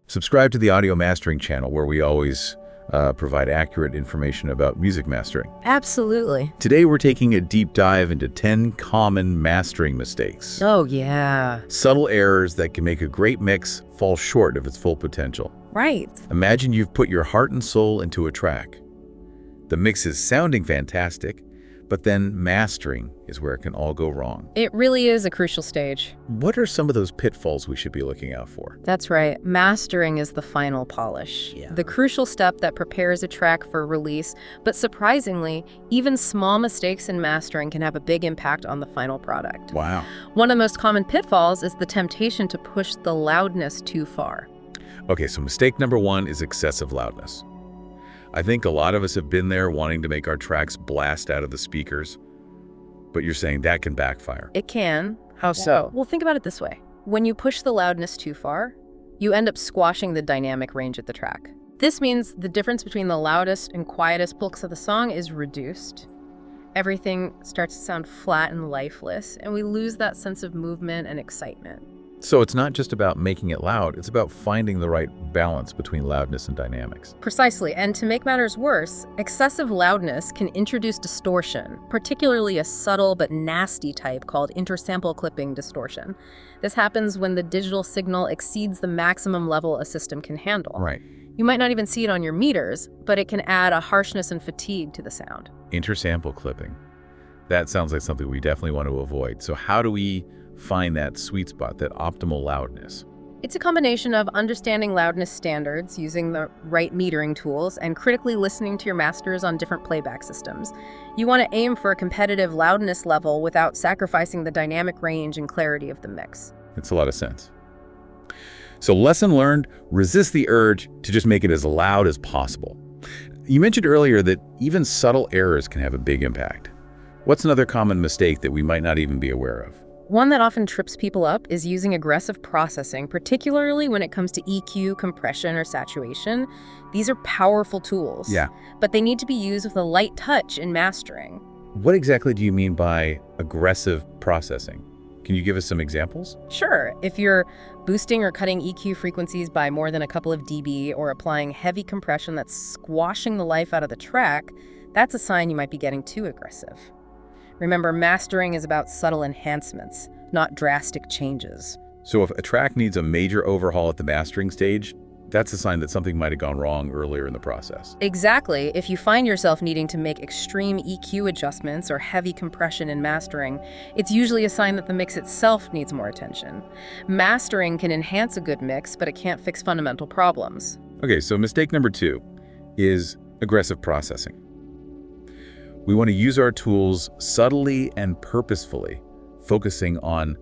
Subscribe to the audio mastering channel where we always provide accurate information about music mastering. Absolutely. Today we're taking a deep dive into 10 common mastering mistakes. Oh, yeah. Subtle errors that can make a great mix fall short of its full potential. Right. Imagine you've put your heart and soul into a track. The mix is sounding fantastic, but then mastering is where it can all go wrong. It really is a crucial stage. What are some of those pitfalls we should be looking out for? That's right. Mastering is the final polish. Yeah. The crucial step that prepares a track for release, but surprisingly, even small mistakes in mastering can have a big impact on the final product. Wow. One of the most common pitfalls is the temptation to push the loudness too far. Okay, so mistake number one is excessive loudness. I think a lot of us have been there wanting to make our tracks blast out of the speakers, but you're saying that can backfire. It can. How so? Well, think about it this way. When you push the loudness too far, you end up squashing the dynamic range of the track. This means the difference between the loudest and quietest blocks of the song is reduced. Everything starts to sound flat and lifeless, and we lose that sense of movement and excitement. So it's not just about making it loud, it's about finding the right balance between loudness and dynamics. Precisely, and to make matters worse, excessive loudness can introduce distortion, particularly a subtle but nasty type called intersample clipping distortion. This happens when the digital signal exceeds the maximum level a system can handle. Right. You might not even see it on your meters, but it can add a harshness and fatigue to the sound. Intersample clipping. That sounds like something we definitely want to avoid. So how do we find that sweet spot, that optimal loudness? It's a combination of understanding loudness standards, using the right metering tools, and critically listening to your masters on different playback systems. You want to aim for a competitive loudness level without sacrificing the dynamic range and clarity of the mix. Makes a lot of sense. So lesson learned, resist the urge to just make it as loud as possible. You mentioned earlier that even subtle errors can have a big impact. What's another common mistake that we might not even be aware of? One that often trips people up is using aggressive processing, particularly when it comes to EQ, compression, or saturation. These are powerful tools. Yeah. But they need to be used with a light touch in mastering. What exactly do you mean by aggressive processing? Can you give us some examples? Sure, if you're boosting or cutting EQ frequencies by more than a couple of dB or applying heavy compression that's squashing the life out of the track, that's a sign you might be getting too aggressive. Remember, mastering is about subtle enhancements, not drastic changes. So if a track needs a major overhaul at the mastering stage, that's a sign that something might have gone wrong earlier in the process. Exactly. If you find yourself needing to make extreme EQ adjustments or heavy compression in mastering, it's usually a sign that the mix itself needs more attention. Mastering can enhance a good mix, but it can't fix fundamental problems. Okay, so mistake number two is aggressive processing. We want to use our tools subtly and purposefully, focusing on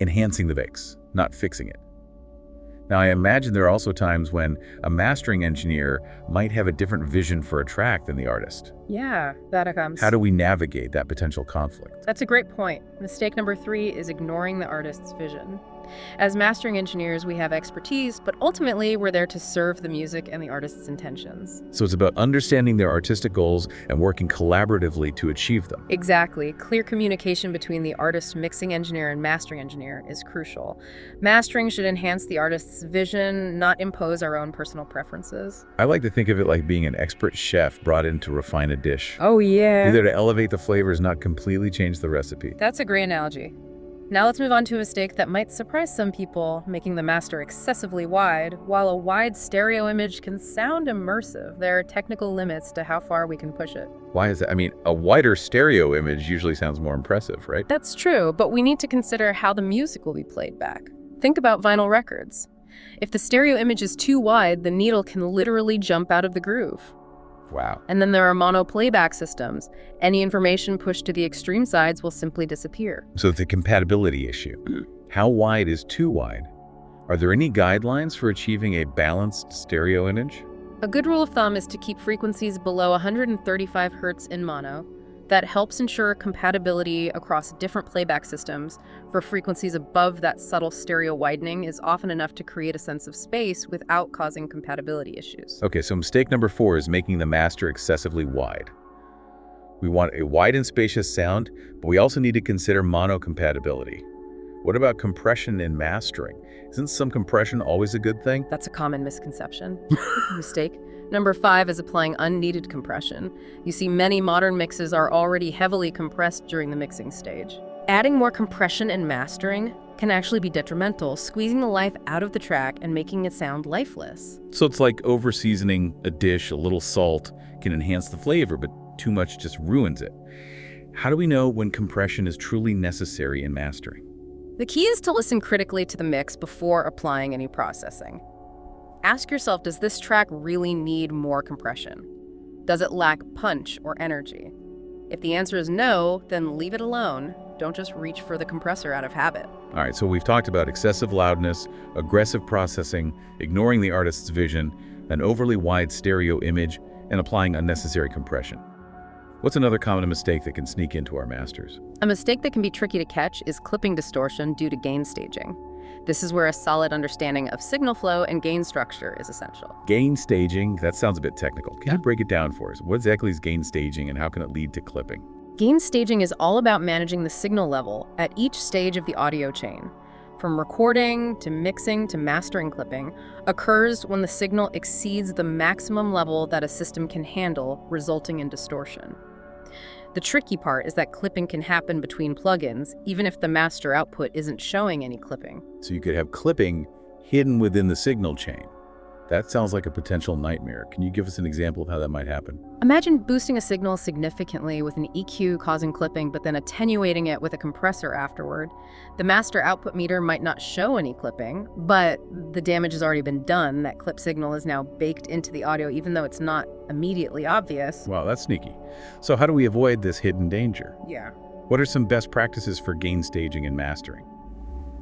enhancing the mix, not fixing it. Now, I imagine there are also times when a mastering engineer might have a different vision for a track than the artist. Yeah, that comes. How do we navigate that potential conflict? That's a great point. Mistake number 3 is ignoring the artist's vision. As mastering engineers, we have expertise, but ultimately we're there to serve the music and the artist's intentions. So it's about understanding their artistic goals and working collaboratively to achieve them. Exactly. Clear communication between the artist, mixing engineer, and mastering engineer is crucial. Mastering should enhance the artist's vision, not impose our own personal preferences. I like to think of it like being an expert chef brought in to refine a dish. Oh, yeah. Either to elevate the flavors, not completely change the recipe. That's a great analogy. Now let's move on to a mistake that might surprise some people, making the master excessively wide. While a wide stereo image can sound immersive, there are technical limits to how far we can push it. Why is that? I mean, a wider stereo image usually sounds more impressive, right? That's true, but we need to consider how the music will be played back. Think about vinyl records. If the stereo image is too wide, the needle can literally jump out of the groove. Wow. And then there are mono playback systems. Any information pushed to the extreme sides will simply disappear. So the compatibility issue. How wide is too wide? Are there any guidelines for achieving a balanced stereo image? A good rule of thumb is to keep frequencies below 135 Hz in mono. That helps ensure compatibility across different playback systems. For frequencies above that subtle stereo widening is often enough to create a sense of space without causing compatibility issues. Okay, so mistake number 4 is making the master excessively wide. We want a wide and spacious sound, but we also need to consider mono compatibility. What about compression in mastering? Isn't some compression always a good thing? That's a common misconception. Mistake. Number 5 is applying unneeded compression. You see, many modern mixes are already heavily compressed during the mixing stage. Adding more compression in mastering can actually be detrimental, squeezing the life out of the track and making it sound lifeless. So it's like over-seasoning a dish. A little salt can enhance the flavor, but too much just ruins it. How do we know when compression is truly necessary in mastering? The key is to listen critically to the mix before applying any processing. Ask yourself, does this track really need more compression? Does it lack punch or energy? If the answer is no, then leave it alone. Don't just reach for the compressor out of habit. All right, so we've talked about excessive loudness, aggressive processing, ignoring the artist's vision, an overly wide stereo image, and applying unnecessary compression. What's another common mistake that can sneak into our masters? A mistake that can be tricky to catch is clipping distortion due to gain staging. This is where a solid understanding of signal flow and gain structure is essential. Gain staging, that sounds a bit technical. Can you break it down for us? What exactly is gain staging and how can it lead to clipping? Gain staging is all about managing the signal level at each stage of the audio chain. From recording to mixing to mastering. Clipping occurs when the signal exceeds the maximum level that a system can handle, resulting in distortion. The tricky part is that clipping can happen between plugins, even if the master output isn't showing any clipping. So you could have clipping hidden within the signal chain. That sounds like a potential nightmare. Can you give us an example of how that might happen? Imagine boosting a signal significantly with an EQ causing clipping, but then attenuating it with a compressor afterward. The master output meter might not show any clipping, but the damage has already been done. That clip signal is now baked into the audio, even though it's not immediately obvious. Wow, that's sneaky. So how do we avoid this hidden danger? Yeah. What are some best practices for gain staging and mastering?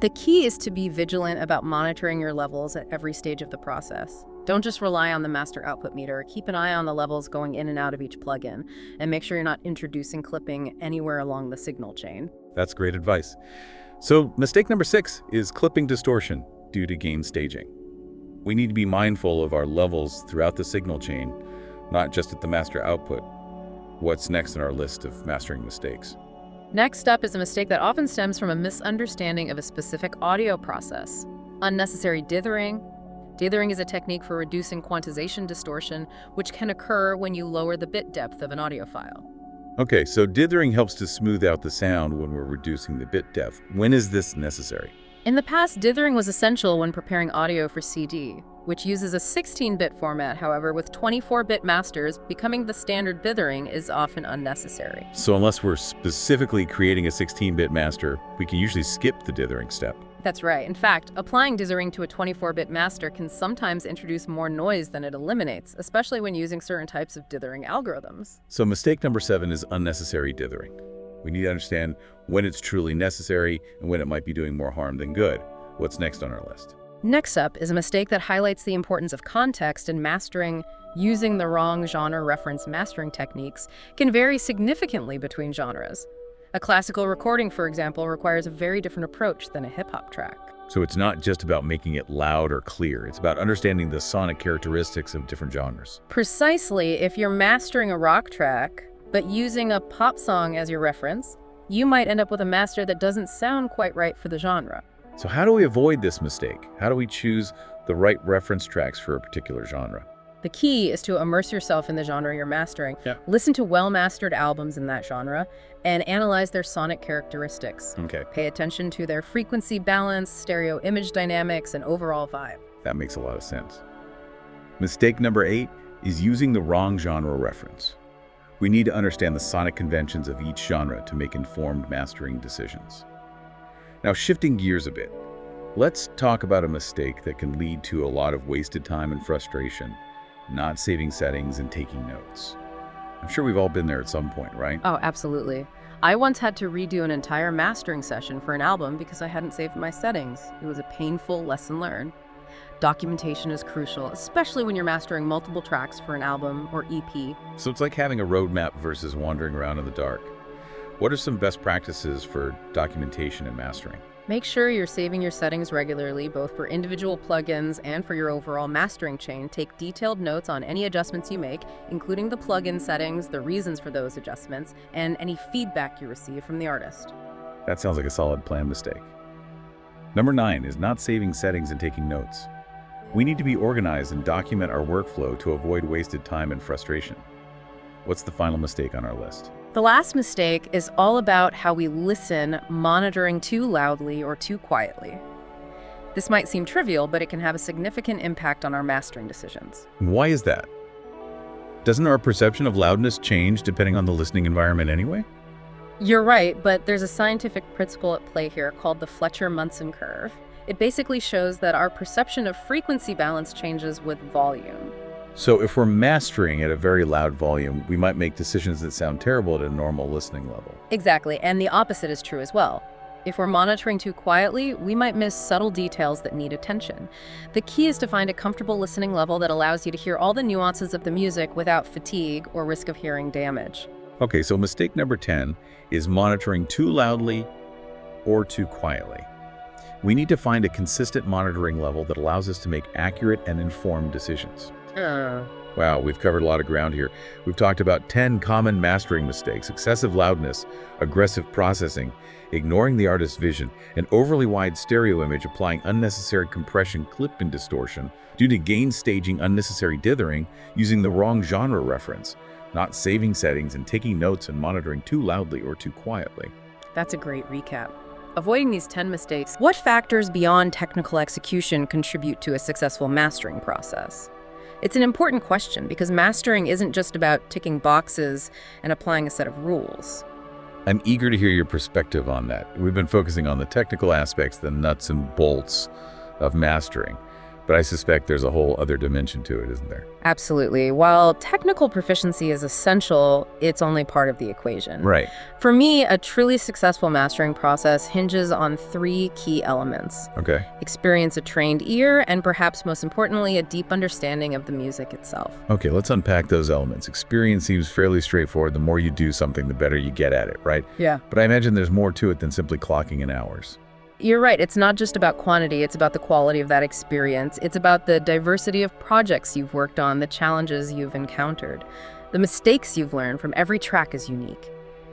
The key is to be vigilant about monitoring your levels at every stage of the process. Don't just rely on the master output meter. Keep an eye on the levels going in and out of each plugin, and make sure you're not introducing clipping anywhere along the signal chain. That's great advice. So mistake number 6 is clipping distortion due to gain staging. We need to be mindful of our levels throughout the signal chain, not just at the master output. What's next in our list of mastering mistakes? Next up is a mistake that often stems from a misunderstanding of a specific audio process. Unnecessary dithering. Dithering is a technique for reducing quantization distortion, which can occur when you lower the bit depth of an audio file. Okay, so dithering helps to smooth out the sound when we're reducing the bit depth. When is this necessary? In the past, dithering was essential when preparing audio for CD, which uses a 16-bit format. However, with 24-bit masters, becoming the standard dithering is often unnecessary. So unless we're specifically creating a 16-bit master, we can usually skip the dithering step. That's right. In fact, applying dithering to a 24-bit master can sometimes introduce more noise than it eliminates, especially when using certain types of dithering algorithms. So mistake number 7 is unnecessary dithering. We need to understand when it's truly necessary and when it might be doing more harm than good. What's next on our list? Next up is a mistake that highlights the importance of context in mastering. Using the wrong genre reference mastering techniques can vary significantly between genres. A classical recording, for example, requires a very different approach than a hip-hop track. So it's not just about making it loud or clear. It's about understanding the sonic characteristics of different genres. Precisely. If you're mastering a rock track, but using a pop song as your reference, you might end up with a master that doesn't sound quite right for the genre. So how do we avoid this mistake? How do we choose the right reference tracks for a particular genre? The key is to immerse yourself in the genre you're mastering. Listen to well-mastered albums in that genre and analyze their sonic characteristics. Okay. Pay attention to their frequency balance, stereo image dynamics, and overall vibe. That makes a lot of sense. Mistake number 8 is using the wrong genre reference. We need to understand the sonic conventions of each genre to make informed mastering decisions. Now, shifting gears a bit, let's talk about a mistake that can lead to a lot of wasted time and frustration, not saving settings and taking notes. I'm sure we've all been there at some point, right? Oh, absolutely. I once had to redo an entire mastering session for an album because I hadn't saved my settings. It was a painful lesson learned. Documentation is crucial, especially when you're mastering multiple tracks for an album or EP. So it's like having a roadmap versus wandering around in the dark. What are some best practices for documentation and mastering? Make sure you're saving your settings regularly, both for individual plugins and for your overall mastering chain. Take detailed notes on any adjustments you make, including the plugin settings, the reasons for those adjustments, and any feedback you receive from the artist. That sounds like a solid plan. Mistake. Number 9 is not saving settings and taking notes. We need to be organized and document our workflow to avoid wasted time and frustration. What's the final mistake on our list? The last mistake is all about how we listen, monitoring too loudly or too quietly. This might seem trivial, but it can have a significant impact on our mastering decisions. Why is that? Doesn't our perception of loudness change depending on the listening environment anyway? You're right, but there's a scientific principle at play here called the Fletcher-Munson curve. It basically shows that our perception of frequency balance changes with volume. So if we're mastering at a very loud volume, we might make decisions that sound terrible at a normal listening level. Exactly, and the opposite is true as well. If we're monitoring too quietly, we might miss subtle details that need attention. The key is to find a comfortable listening level that allows you to hear all the nuances of the music without fatigue or risk of hearing damage. Okay, so mistake number 10 is monitoring too loudly or too quietly. We need to find a consistent monitoring level that allows us to make accurate and informed decisions. Wow, we've covered a lot of ground here. We've talked about 10 common mastering mistakes: excessive loudness, aggressive processing, ignoring the artist's vision, an overly wide stereo image, applying unnecessary compression, clip, and distortion due to gain staging, unnecessary dithering, using the wrong genre reference, not saving settings and taking notes, and monitoring too loudly or too quietly. That's a great recap. Avoiding these 10 mistakes, what factors beyond technical execution contribute to a successful mastering process? It's an important question because mastering isn't just about ticking boxes and applying a set of rules. I'm eager to hear your perspective on that. We've been focusing on the technical aspects, the nuts and bolts of mastering, but I suspect there's a whole other dimension to it, isn't there? Absolutely. While technical proficiency is essential, it's only part of the equation. Right. For me, a truly successful mastering process hinges on 3 key elements. Okay. Experience, a trained ear, and perhaps most importantly, a deep understanding of the music itself. Okay, let's unpack those elements. Experience seems fairly straightforward. The more you do something, the better you get at it, right? Yeah. But I imagine there's more to it than simply clocking in hours. You're right. It's not just about quantity. It's about the quality of that experience. It's about the diversity of projects you've worked on, the challenges you've encountered. The mistakes you've learned from every track is unique.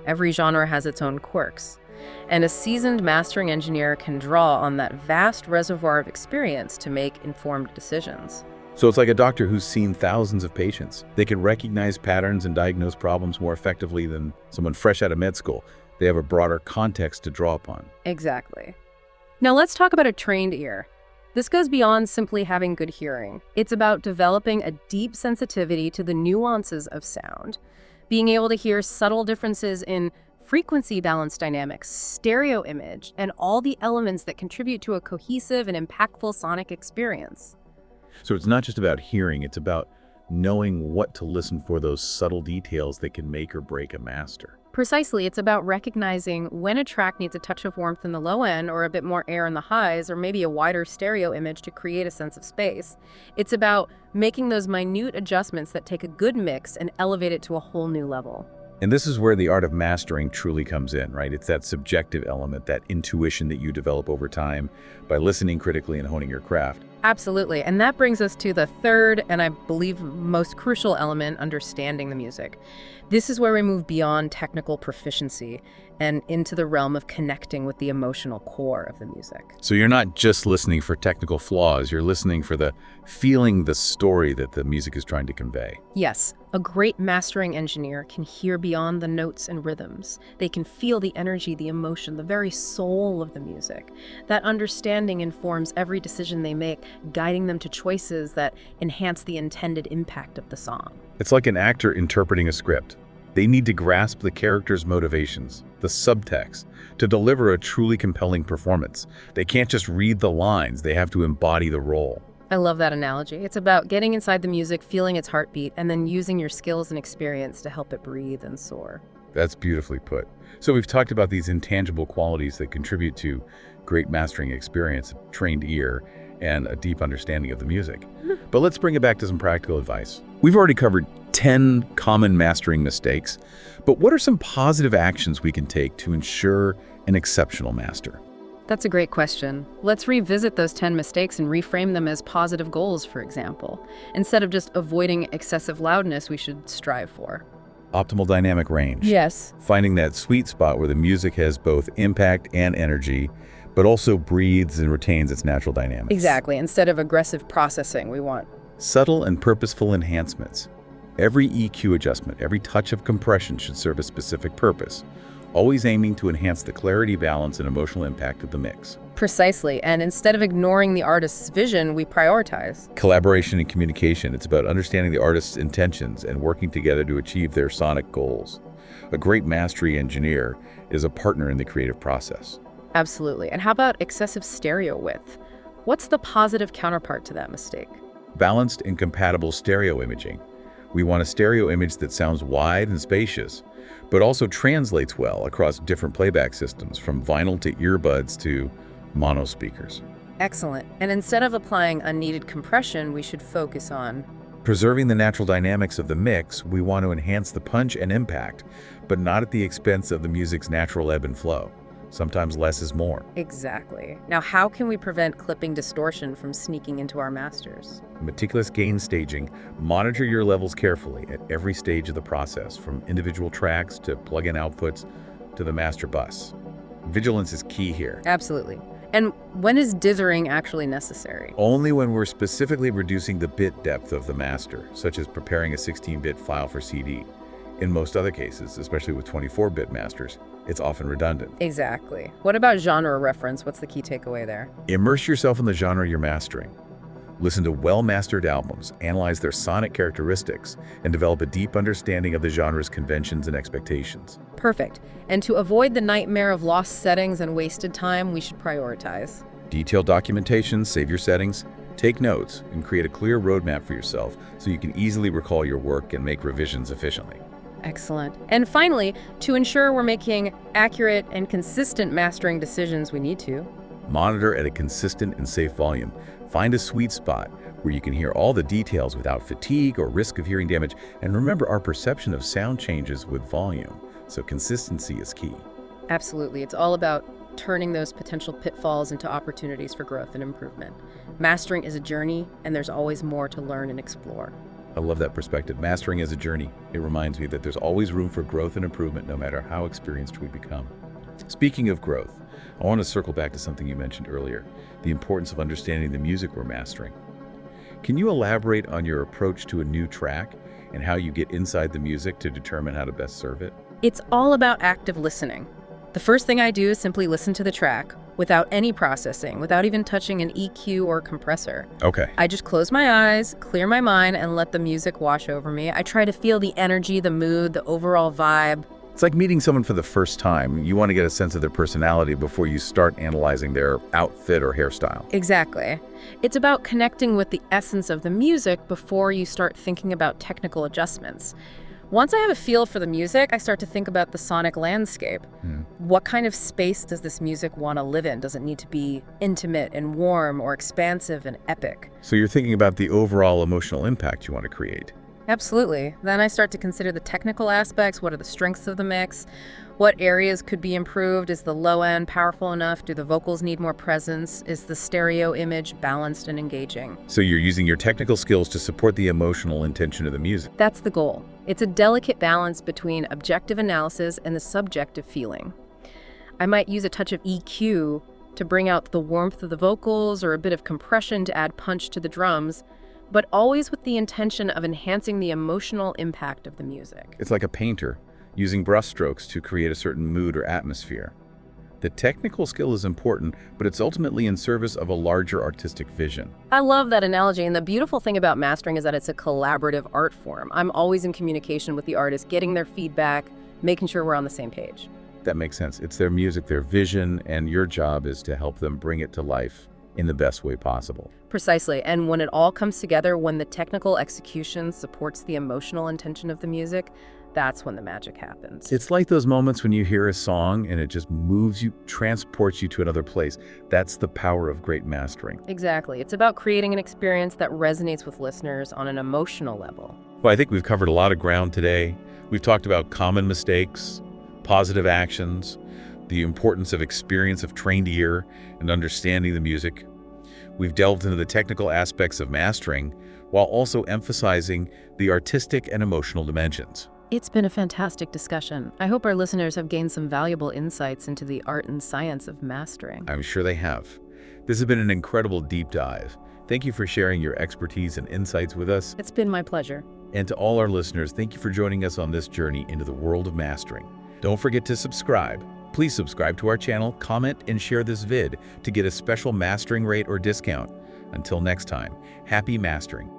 Every genre has its own quirks. And a seasoned mastering engineer can draw on that vast reservoir of experience to make informed decisions. So it's like a doctor who's seen thousands of patients. They can recognize patterns and diagnose problems more effectively than someone fresh out of med school. They have a broader context to draw upon. Exactly. Now let's talk about a trained ear. This goes beyond simply having good hearing. It's about developing a deep sensitivity to the nuances of sound, being able to hear subtle differences in frequency balance dynamics, stereo image, and all the elements that contribute to a cohesive and impactful sonic experience. So it's not just about hearing, it's about knowing what to listen for, those subtle details that can make or break a master. Precisely, it's about recognizing when a track needs a touch of warmth in the low end or a bit more air in the highs, or maybe a wider stereo image to create a sense of space. It's about making those minute adjustments that take a good mix and elevate it to a whole new level. And this is where the art of mastering truly comes in, right? It's that subjective element, that intuition that you develop over time by listening critically and honing your craft. Absolutely, and that brings us to the third, and I believe most crucial element, understanding the music. This is where we move beyond technical proficiency and into the realm of connecting with the emotional core of the music. So you're not just listening for technical flaws, you're listening for feeling the story that the music is trying to convey. Yes, a great mastering engineer can hear beyond the notes and rhythms. They can feel the energy, the emotion, the very soul of the music. That understanding informs every decision they make, guiding them to choices that enhance the intended impact of the song. It's like an actor interpreting a script. They need to grasp the character's motivations, the subtext, to deliver a truly compelling performance. They can't just read the lines, they have to embody the role. I love that analogy. It's about getting inside the music, feeling its heartbeat, and then using your skills and experience to help it breathe and soar. That's beautifully put. So we've talked about these intangible qualities that contribute to great mastering experience, a trained ear, and a deep understanding of the music. But let's bring it back to some practical advice. We've already covered 10 common mastering mistakes, but what are some positive actions we can take to ensure an exceptional master? That's a great question. Let's revisit those 10 mistakes and reframe them as positive goals, for example. Instead of just avoiding excessive loudness, we should strive for Optimal dynamic range. Yes. Finding that sweet spot where the music has both impact and energy, but also breathes and retains its natural dynamics. Exactly. Instead of aggressive processing, we want Subtle and purposeful enhancements. Every EQ adjustment, every touch of compression should serve a specific purpose, always aiming to enhance the clarity, balance, and emotional impact of the mix. precisely. And instead of ignoring the artist's vision, we prioritize. Collaboration and communication. It's about understanding the artist's intentions and working together to achieve their sonic goals. A great mastery engineer is a partner in the creative process. Absolutely. And how about excessive stereo width? What's the positive counterpart to that mistake? Balanced and compatible stereo imaging. We want a stereo image that sounds wide and spacious, but also translates well across different playback systems, from vinyl to earbuds to mono speakers. Excellent. And instead of applying unneeded compression, we should focus on Preserving the natural dynamics of the mix, we want to enhance the punch and impact, but not at the expense of the music's natural ebb and flow. Sometimes less is more. exactly. Now, how can we prevent clipping distortion from sneaking into our masters? Meticulous gain staging. Monitor your levels carefully at every stage of the process, from individual tracks to plug-in outputs to the master bus. Vigilance is key here. Absolutely. And when is dithering actually necessary? Only when we're specifically reducing the bit depth of the master, such as preparing a 16-bit file for CD. In most other cases, especially with 24-bit masters, it's often redundant. Exactly. What about genre reference? What's the key takeaway there? Immerse yourself in the genre you're mastering. Listen to well-mastered albums, analyze their sonic characteristics, and develop a deep understanding of the genre's conventions and expectations. Perfect. And to avoid the nightmare of lost settings and wasted time, we should prioritize. Detailed documentation, save your settings, take notes, and create a clear roadmap for yourself so you can easily recall your work and make revisions efficiently. Excellent. And finally, to ensure we're making accurate and consistent mastering decisions, we need to Monitor at a consistent and safe volume. Find a sweet spot where you can hear all the details without fatigue or risk of hearing damage. And remember, our perception of sound changes with volume, so consistency is key. Absolutely. It's all about turning those potential pitfalls into opportunities for growth and improvement. Mastering is a journey, and there's always more to learn and explore. I love that perspective. Mastering is a journey. It reminds me that there's always room for growth and improvement, no matter how experienced we become. Speaking of growth, I want to circle back to something you mentioned earlier, the importance of understanding the music we're mastering. Can you elaborate on your approach to a new track and how you get inside the music to determine how to best serve it? It's all about active listening. The first thing I do is simply listen to the track without any processing, without even touching an EQ or compressor. Okay. I just close my eyes, clear my mind, and let the music wash over me. I try to feel the energy, the mood, the overall vibe. It's like meeting someone for the first time. You want to get a sense of their personality before you start analyzing their outfit or hairstyle. Exactly. It's about connecting with the essence of the music before you start thinking about technical adjustments. Once I have a feel for the music, I start to think about the sonic landscape. What kind of space does this music want to live in? Does it need to be intimate and warm, or expansive and epic? So you're thinking about the overall emotional impact you want to create. Absolutely. Then I start to consider the technical aspects. What are the strengths of the mix? What areas could be improved? Is the low end powerful enough? Do the vocals need more presence? Is the stereo image balanced and engaging? So you're using your technical skills to support the emotional intention of the music. That's the goal. It's a delicate balance between objective analysis and the subjective feeling. I might use a touch of EQ to bring out the warmth of the vocals, or a bit of compression to add punch to the drums, but always with the intention of enhancing the emotional impact of the music. It's like a painter using brushstrokes to create a certain mood or atmosphere. The technical skill is important, but it's ultimately in service of a larger artistic vision. I love that analogy, and the beautiful thing about mastering is that it's a collaborative art form. I'm always in communication with the artist, getting their feedback, making sure we're on the same page. That makes sense. It's their music, their vision, and your job is to help them bring it to life in the best way possible. Precisely, and when it all comes together, when the technical execution supports the emotional intention of the music, that's when the magic happens. It's like those moments when you hear a song and it just moves you, transports you to another place. That's the power of great mastering. Exactly. It's about creating an experience that resonates with listeners on an emotional level. Well, I think we've covered a lot of ground today. We've talked about common mistakes, positive actions, the importance of experience of trained ear and understanding the music. We've delved into the technical aspects of mastering while also emphasizing the artistic and emotional dimensions. It's been a fantastic discussion. I hope our listeners have gained some valuable insights into the art and science of mastering. I'm sure they have. This has been an incredible deep dive. Thank you for sharing your expertise and insights with us. It's been my pleasure. And to all our listeners, thank you for joining us on this journey into the world of mastering. Don't forget to subscribe. Please subscribe to our channel, comment, and share this vid to get a special mastering rate or discount. Until next time, happy mastering.